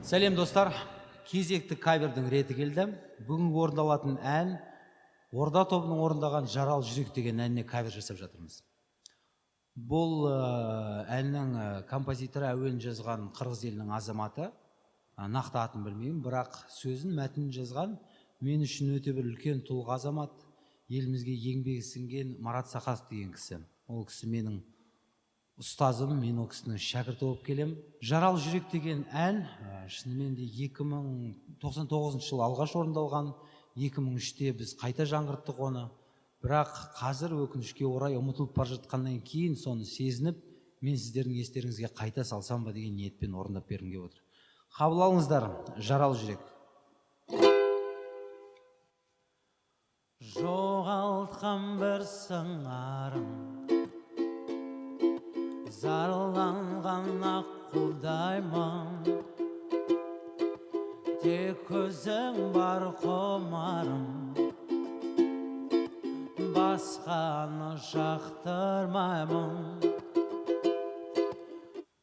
Сәлем достар, кезекті кавердің реті келді. Бүгін орындалатын ән Орда тобының орындаған Жарал жүрек деген әніне кавер жасап жатырмыз. Бұл әннің композиторы әуен жазған қырғыз елінің азаматы, нақты атын білмеймін, бірақ сөзін мәтінін жазған мен үшін өте бір үлкен тұлға азамат, елімізге еңбегі сіңген Марат Сақасов деген кісі. Ол кісі менің ұстазым, мен ол кісінің шәкірті болып келем. Жарал жүрек деген ән шынымен де 2099 жылы алғаш орындалған, 2003-те біз қайта жаңғырттық оны. Бірақ қазір өкінішке орай ұмытылып бара жатқаннан кейін соны сезініп, мен сіздердің естеріңізге қайта салсам ба деген ниетпен орындап бергім келіп отыр. Қабыл алыңыздар, Жарал жүрек. Жоғалтқан бір сыңарым, зарланған аққудаймын, тек көзің бар құмарым, басқаны жақтырмаймын.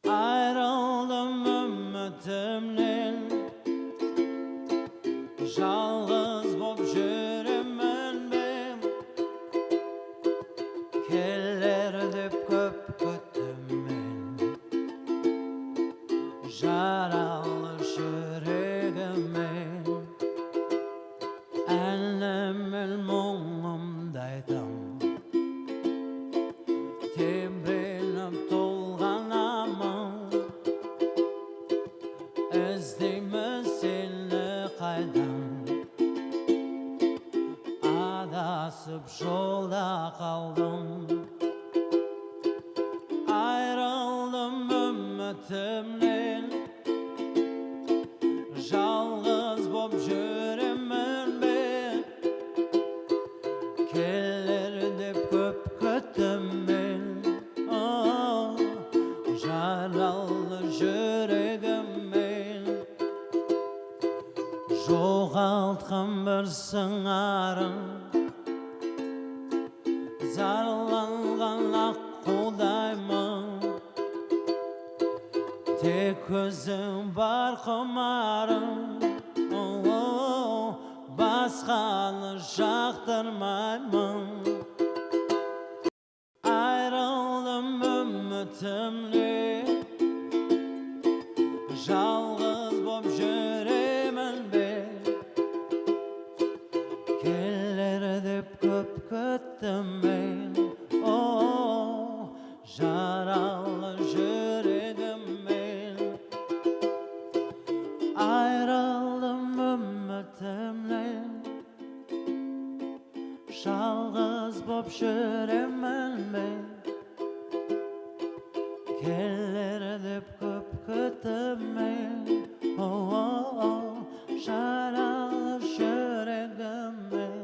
Айрылдым үмітімнен, жалғыз боп жүремін мен, келер деп көп күттім мен, жаралы жүрегіммен. Әніміл мұңымды айтам, тебіреніп толғанамын, іздеймін сені қайдан, адасып жолда қалдым. Айрылдым үмітімнен, жалғыз боп жүремін мен, келер деп көп күттім мен. Жаралы жүрегіммен, жоғалтқан бір сыңарым, зарланған аққудаймын, тек көзің бар құмарым, басқаны жақтырмаймын. Айрылдым үмітімнен, жалғыз боп жүремін бе, келер деп көп күттім мен. Жаралы жүрегіммен, айрылдым үмітімнен, жалғыз боп жүремін мен, келер деп көп күттім мен. Жаралы жүрегіммен,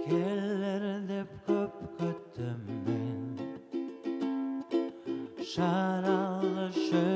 келер деп көп күттім мен. Жаралы жүрегіммен.